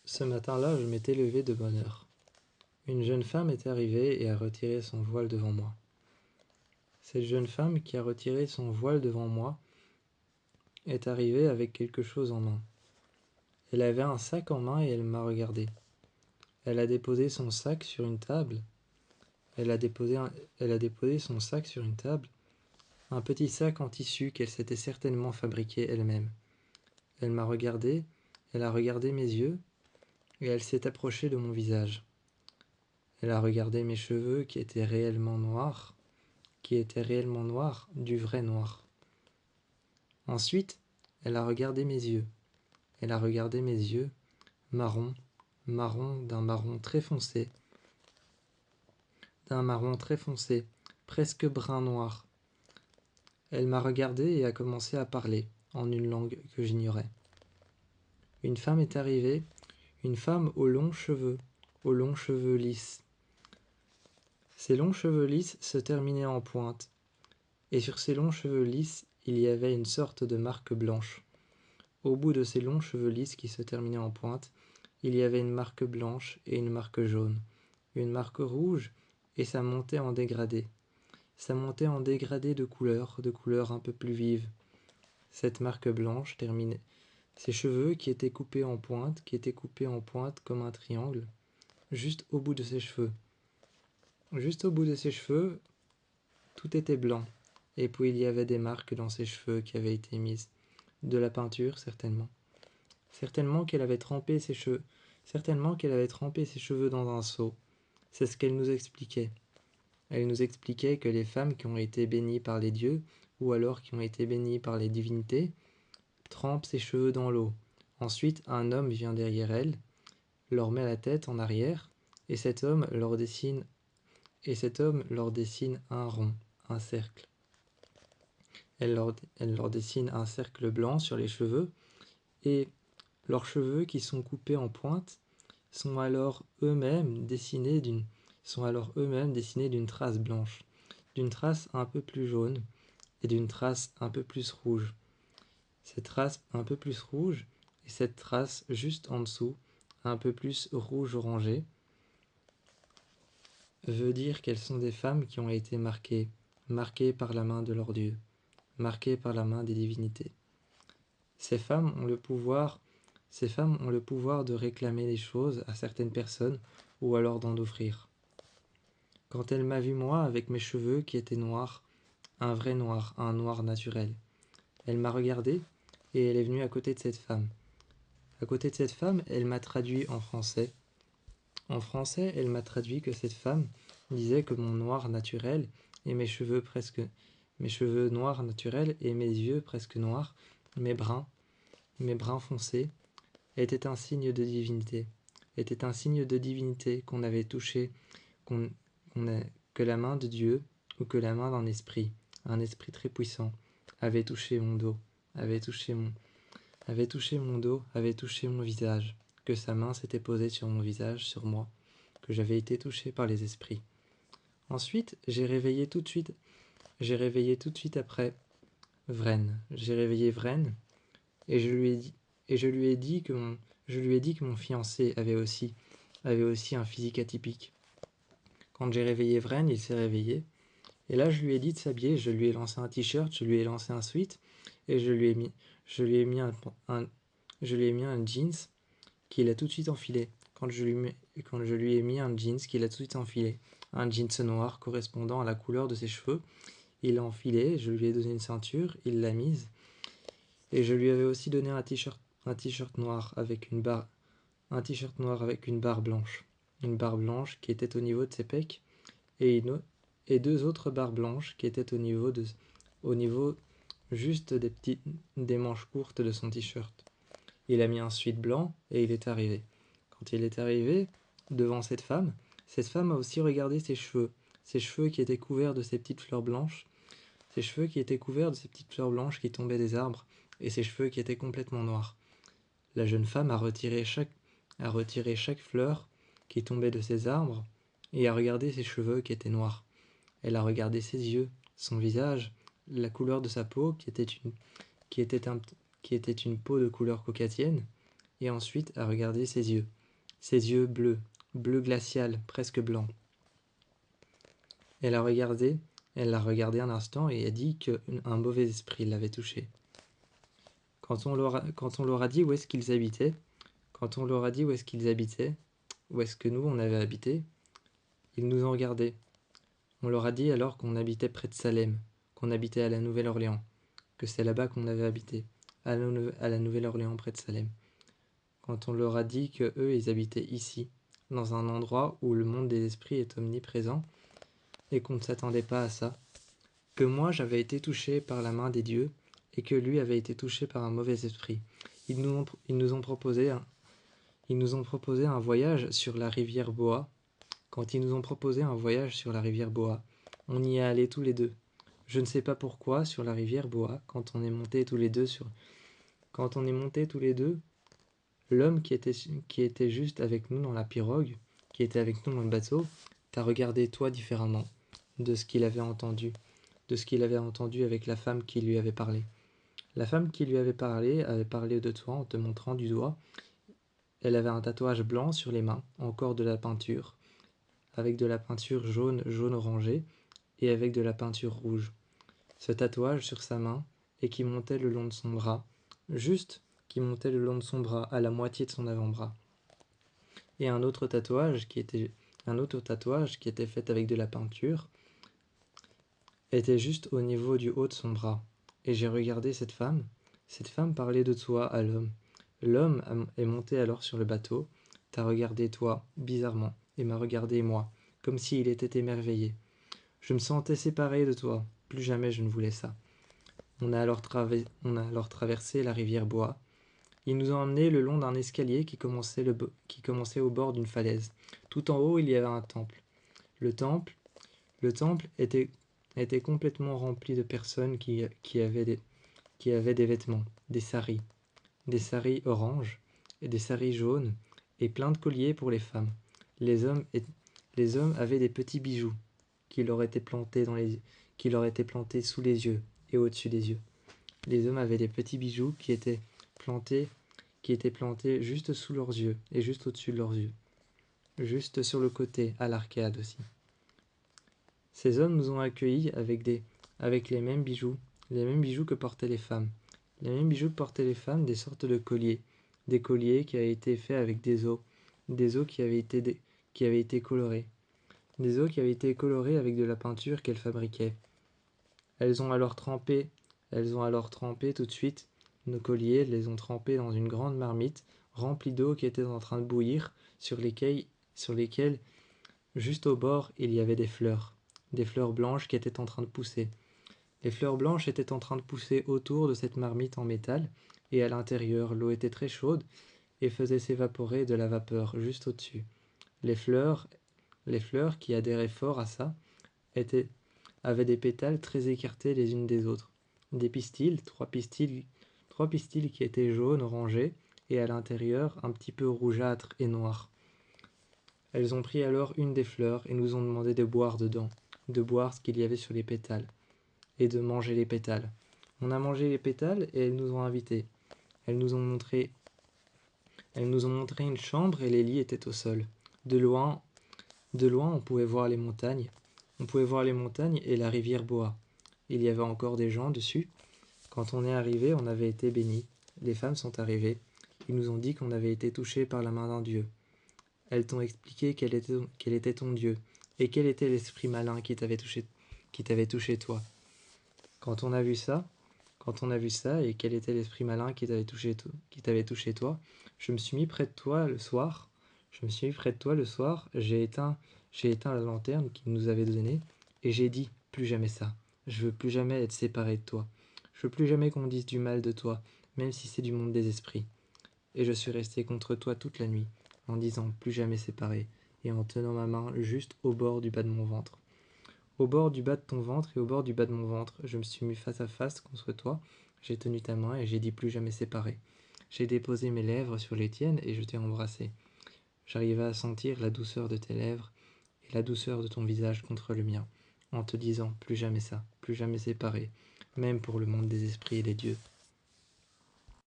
Ce matin-là, je m'étais levé de bonne heure. Une jeune femme est arrivée et a retiré son voile devant moi. Cette jeune femme qui a retiré son voile devant moi est arrivée avec quelque chose en main. Elle avait un sac en main et elle m'a regardé. Elle a déposé son sac sur une table. Elle a déposé son sac sur une table, un petit sac en tissu qu'elle s'était certainement fabriqué elle-même. Elle m'a regardé, elle a regardé mes yeux et elle s'est approchée de mon visage. Elle a regardé mes cheveux qui étaient réellement noirs, du vrai noir. Ensuite, elle a regardé mes yeux. Elle a regardé mes yeux, marron, d'un marron très foncé, presque brun noir. Elle m'a regardé et a commencé à parler, en une langue que j'ignorais. Une femme est arrivée, une femme aux longs cheveux lisses. Ces longs cheveux lisses se terminaient en pointe, et sur ces longs cheveux lisses, il y avait une sorte de marque blanche. Au bout de ces longs cheveux lisses qui se terminaient en pointe, il y avait une marque blanche et une marque jaune, une marque rouge, et ça montait en dégradé. Ça montait en dégradé de couleurs un peu plus vives. Cette marque blanche terminait ses cheveux qui étaient coupés en pointe, comme un triangle, juste au bout de ses cheveux. Juste au bout de ses cheveux, tout était blanc, et puis il y avait des marques dans ses cheveux qui avaient été mises. De la peinture, certainement. Certainement qu'elle avait trempé ses cheveux dans un seau. C'est ce qu'elle nous expliquait. Elle nous expliquait que les femmes qui ont été bénies par les dieux, ou alors qui ont été bénies par les divinités, trempent ses cheveux dans l'eau. Ensuite, un homme vient derrière elles, leur met la tête en arrière, et cet homme leur dessine un rond, un cercle. Elle leur dessine un cercle blanc sur les cheveux, et leurs cheveux qui sont coupés en pointe sont alors eux-mêmes dessinés d'une trace blanche, d'une trace un peu plus jaune et d'une trace un peu plus rouge. Cette trace un peu plus rouge et cette trace juste en dessous, un peu plus rouge orangé, veut dire qu'elles sont des femmes qui ont été marquées par la main de leur Dieu, marquées par la main des divinités. Ces femmes ont le pouvoir de réclamer des choses à certaines personnes ou alors d'en offrir. Quand elle m'a vu moi avec mes cheveux qui étaient noirs, un vrai noir, un noir naturel, elle m'a regardé et elle est venue à côté de cette femme. À côté de cette femme, elle m'a traduit en français. En français, elle m'a traduit que cette femme disait que mon noir naturel et mes cheveux noirs naturels et mes yeux presque noirs, mes bruns foncés, était un signe de divinité. Était un signe de divinité qu'on avait touché, que la main de Dieu ou que la main d'un esprit, un esprit très puissant, avait touché mon dos, avait touché mon dos, avait touché mon visage, que sa main s'était posée sur mon visage, sur moi, que j'avais été touché par les esprits. Ensuite, j'ai réveillé tout de suite après Vren. J'ai réveillé Vren et je lui ai dit que mon fiancé avait aussi un physique atypique. Quand j'ai réveillé Vren, il s'est réveillé. Et là, je lui ai dit de s'habiller. Je lui ai lancé un t-shirt, je lui ai lancé un sweat et je lui ai mis un jeans qu'il a tout de suite enfilé. Quand je lui ai mis un jeans qu'il a tout de suite enfilé, un jeans noir correspondant à la couleur de ses cheveux, il l'a enfilé, je lui ai donné une ceinture, il l'a mise, et je lui avais aussi donné un t-shirt noir avec une barre blanche, une barre blanche qui était au niveau de ses pecs, et deux autres barres blanches qui étaient au niveau juste des manches courtes de son t-shirt. Il a mis un sweat blanc et il est arrivé. Quand il est arrivé devant cette femme a aussi regardé ses cheveux qui étaient couverts de ces petites fleurs blanches, qui tombaient des arbres, et ses cheveux qui étaient complètement noirs. La jeune femme a retiré chaque fleur qui tombait de ses arbres et a regardé ses cheveux qui étaient noirs. Elle a regardé ses yeux, son visage, la couleur de sa peau qui était une peau de couleur caucasienne, et ensuite à regarder ses yeux bleus, bleu glacial, presque blanc. Elle l'a regardé un instant et a dit qu'un mauvais esprit l'avait touché. Quand on leur a dit où est-ce qu'ils habitaient, où est-ce que nous on avait habité, ils nous ont regardés. On leur a dit alors qu'on habitait près de Salem, qu'on habitait à la Nouvelle-Orléans, que c'est là-bas qu'on avait habité, à la Nouvelle-Orléans près de Salem. Quand on leur a dit que eux ils habitaient ici, dans un endroit où le monde des esprits est omniprésent, et qu'on ne s'attendait pas à ça, que moi j'avais été touché par la main des dieux, et que lui avait été touché par un mauvais esprit. Ils nous ont proposé un voyage sur la rivière Boa. Quand ils nous ont proposé un voyage sur la rivière Boa, on y est allés tous les deux. Je ne sais pas pourquoi, sur la rivière Boa, quand on est montés tous les deux, l'homme qui était juste avec nous dans la pirogue, qui était avec nous dans le bateau, t'a regardé toi différemment de ce qu'il avait entendu avec la femme qui lui avait parlé. La femme qui lui avait parlé de toi en te montrant du doigt. Elle avait un tatouage blanc sur les mains, encore de la peinture, avec de la peinture jaune orangé, et avec de la peinture rouge. Ce tatouage sur sa main, et qui montait le long de son bras, à la moitié de son avant-bras. Et un autre tatouage qui était fait avec de la peinture, était juste au niveau du haut de son bras. Et j'ai regardé cette femme parlait de toi à l'homme. L'homme est monté alors sur le bateau, t'a regardé toi, bizarrement, et m'a regardé moi, comme s'il était émerveillé. Je me sentais séparé de toi, plus jamais je ne voulais ça. On a alors traversé la rivière Bois. Ils nous ont emmenés le long d'un escalier qui commençait au bord d'une falaise. Tout en haut, il y avait un temple. Le temple était complètement rempli de personnes qui avaient des vêtements, des saris oranges et des saris jaunes, et plein de colliers pour les femmes. Les hommes avaient des petits bijoux qui leur étaient plantés sous les yeux et au-dessus des yeux. Les hommes avaient des petits bijoux qui étaient plantés juste sous leurs yeux et juste au-dessus de leurs yeux, juste sur le côté, à l'arcade aussi. Ces hommes nous ont accueillis avec les mêmes bijoux que portaient les femmes. Les mêmes bijoux que portaient les femmes, des sortes de colliers. Des colliers qui avaient été faits avec des os qui avaient été colorés. Des os qui avaient été colorés avec de la peinture qu'elles fabriquaient. Elles ont alors trempé tout de suite nos colliers, elles les ont trempés dans une grande marmite remplie d'eau qui était en train de bouillir, sur lesquelles, juste au bord, il y avait des fleurs blanches qui étaient en train de pousser. Les fleurs blanches étaient en train de pousser autour de cette marmite en métal, et à l'intérieur, l'eau était très chaude et faisait s'évaporer de la vapeur juste au-dessus. Les fleurs qui adhéraient fort à ça, avaient des pétales très écartés les unes des autres. Des pistils, trois pistils qui étaient jaunes, orangés, et à l'intérieur un petit peu rougeâtre et noir. Elles ont pris alors une des fleurs et nous ont demandé de boire dedans, de boire ce qu'il y avait sur les pétales, et de manger les pétales. On a mangé les pétales et elles nous ont invités. Elles nous ont montré une chambre et les lits étaient au sol. De loin, on pouvait voir les montagnes. Et la rivière Boa. Il y avait encore des gens dessus. Quand on est arrivé, on avait été bénis. Les femmes sont arrivées. Ils nous ont dit qu'on avait été touchés par la main d'un dieu. Elles t'ont expliqué quel était ton dieu et quel était l'esprit malin qui t'avait touché toi. Quand on a vu ça et quel était l'esprit malin qui t'avait touché toi, je me suis mis près de toi le soir. J'ai éteint la lanterne qu'il nous avait donnée et j'ai dit plus jamais ça. Je veux plus jamais être séparé de toi. Je veux plus jamais qu'on dise du mal de toi, même si c'est du monde des esprits. Et je suis resté contre toi toute la nuit, en disant plus jamais séparé, et en tenant ma main juste au bord du bas de mon ventre. Au bord du bas de ton ventre et au bord du bas de mon ventre, je me suis mis face à face contre toi, j'ai tenu ta main et j'ai dit plus jamais séparé. J'ai déposé mes lèvres sur les tiennes et je t'ai embrassé. J'arrivais à sentir la douceur de tes lèvres et la douceur de ton visage contre le mien, en te disant plus jamais ça, plus jamais séparé, même pour le monde des esprits et des dieux.